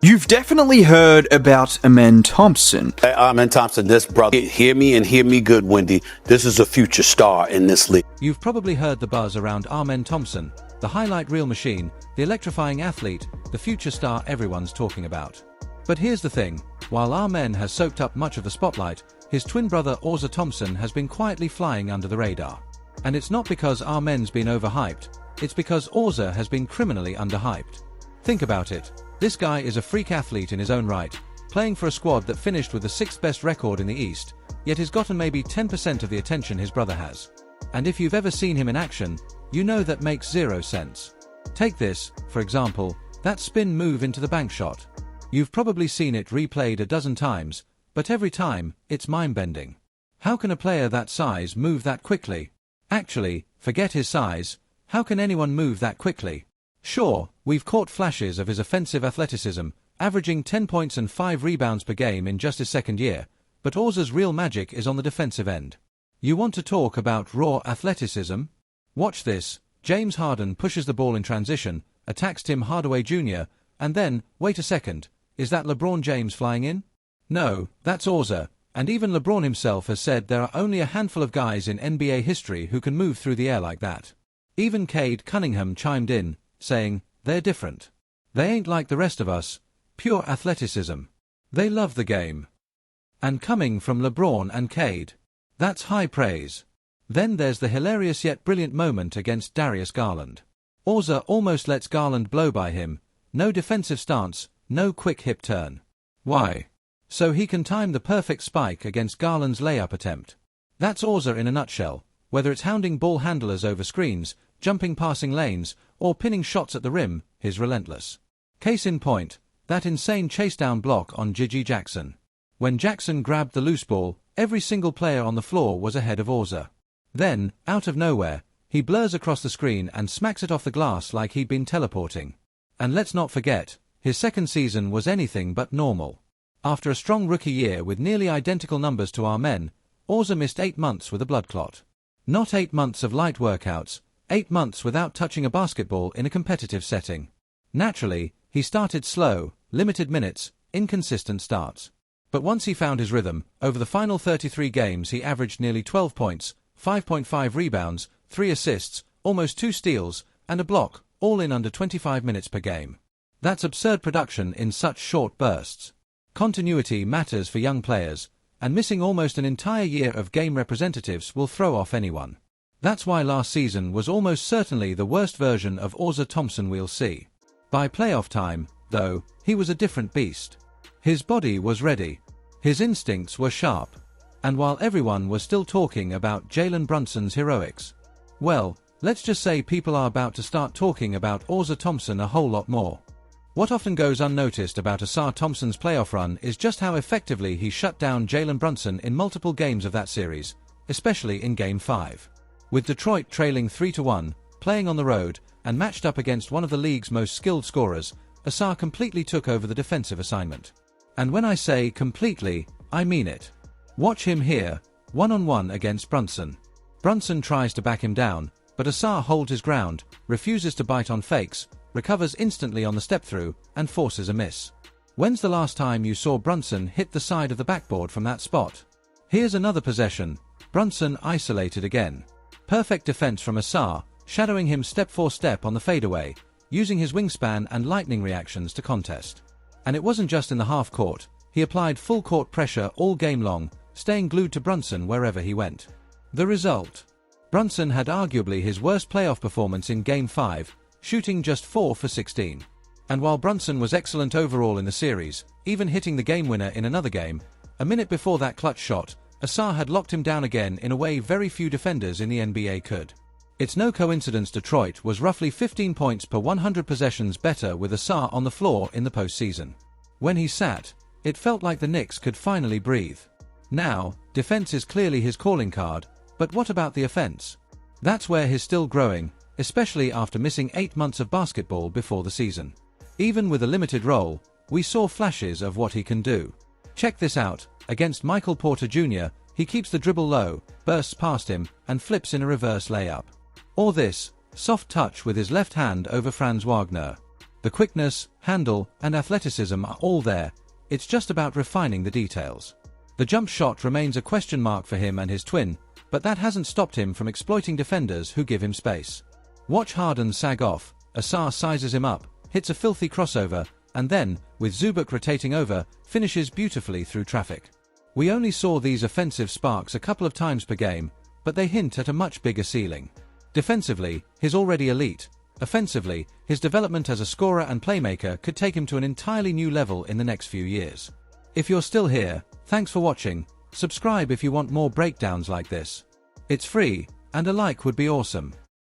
You've definitely heard about Amen Thompson. Amen Thompson, this brother, hear me and hear me good, Wendy. This is a future star in this league. You've probably heard the buzz around Amen Thompson, the highlight reel machine, the electrifying athlete, the future star everyone's talking about. But here's the thing, while Amen has soaked up much of the spotlight, his twin brother Ausar Thompson has been quietly flying under the radar. And it's not because Amen's been overhyped, it's because Ausar has been criminally underhyped. Think about it. This guy is a freak athlete in his own right, playing for a squad that finished with the 6th best record in the East, yet has gotten maybe 10% of the attention his brother has. And if you've ever seen him in action, you know that makes zero sense. Take this, for example, that spin move into the bank shot. You've probably seen it replayed a dozen times, but every time, it's mind-bending. How can a player that size move that quickly? Actually, forget his size, how can anyone move that quickly? Sure, we've caught flashes of his offensive athleticism, averaging 10 points and 5 rebounds per game in just his second year, but Ausar's real magic is on the defensive end. You want to talk about raw athleticism? Watch this. James Harden pushes the ball in transition, attacks Tim Hardaway Jr., and then, wait a second, is that LeBron James flying in? No, that's Ausar, and even LeBron himself has said there are only a handful of guys in NBA history who can move through the air like that. Even Cade Cunningham chimed in, saying, they're different. They ain't like the rest of us, pure athleticism. They love the game. And coming from LeBron and Cade, that's high praise. Then there's the hilarious yet brilliant moment against Darius Garland. Ausar almost lets Garland blow by him, no defensive stance, no quick hip turn. Why? So he can time the perfect spike against Garland's layup attempt. That's Ausar in a nutshell, whether it's hounding ball handlers over screens, jumping passing lanes, or pinning shots at the rim, he's relentless. Case in point, that insane chase-down block on Gigi Jackson. When Jackson grabbed the loose ball, every single player on the floor was ahead of Ausar. Then, out of nowhere, he blurs across the screen and smacks it off the glass like he'd been teleporting. And let's not forget, his second season was anything but normal. After a strong rookie year with nearly identical numbers to Amen, Ausar missed 8 months with a blood clot. Not 8 months of light workouts, 8 months without touching a basketball in a competitive setting. Naturally, he started slow, limited minutes, inconsistent starts. But once he found his rhythm, over the final 33 games he averaged nearly 12 points, 5.5 rebounds, 3 assists, almost 2 steals, and a block, all in under 25 minutes per game. That's absurd production in such short bursts. Continuity matters for young players, and missing almost an entire year of game representatives will throw off anyone. That's why last season was almost certainly the worst version of Ausar Thompson we'll see. By playoff time, though, he was a different beast. His body was ready. His instincts were sharp. And while everyone was still talking about Jalen Brunson's heroics, well, let's just say people are about to start talking about Ausar Thompson a whole lot more. What often goes unnoticed about Ausar Thompson's playoff run is just how effectively he shut down Jalen Brunson in multiple games of that series, especially in Game 5. With Detroit trailing 3-1, playing on the road, and matched up against one of the league's most skilled scorers, Ausar completely took over the defensive assignment. And when I say completely, I mean it. Watch him here, one-on-one against Brunson. Brunson tries to back him down, but Ausar holds his ground, refuses to bite on fakes, recovers instantly on the step-through, and forces a miss. When's the last time you saw Brunson hit the side of the backboard from that spot? Here's another possession. Brunson isolated again. Perfect defense from Ausar, shadowing him step for step on the fadeaway, using his wingspan and lightning reactions to contest. And it wasn't just in the half court, he applied full court pressure all game long, staying glued to Brunson wherever he went. The result? Brunson had arguably his worst playoff performance in Game 5, shooting just 4 for 16. And while Brunson was excellent overall in the series, even hitting the game winner in another game, a minute before that clutch shot, Ausar had locked him down again in a way very few defenders in the NBA could. It's no coincidence Detroit was roughly 15 points per 100 possessions better with Ausar on the floor in the postseason. When he sat, it felt like the Knicks could finally breathe. Now, defense is clearly his calling card, but what about the offense? That's where he's still growing, especially after missing 8 months of basketball before the season. Even with a limited role, we saw flashes of what he can do. Check this out, against Michael Porter Jr., he keeps the dribble low, bursts past him, and flips in a reverse layup. Or this, soft touch with his left hand over Franz Wagner. The quickness, handle, and athleticism are all there. It's just about refining the details. The jump shot remains a question mark for him and his twin, but that hasn't stopped him from exploiting defenders who give him space. Watch Harden sag off, Ausar sizes him up, hits a filthy crossover, and then, with Zubak rotating over, finishes beautifully through traffic. We only saw these offensive sparks a couple of times per game, but they hint at a much bigger ceiling. Defensively, he's already elite. Offensively, his development as a scorer and playmaker could take him to an entirely new level in the next few years. If you're still here, thanks for watching. Subscribe if you want more breakdowns like this. It's free, and a like would be awesome.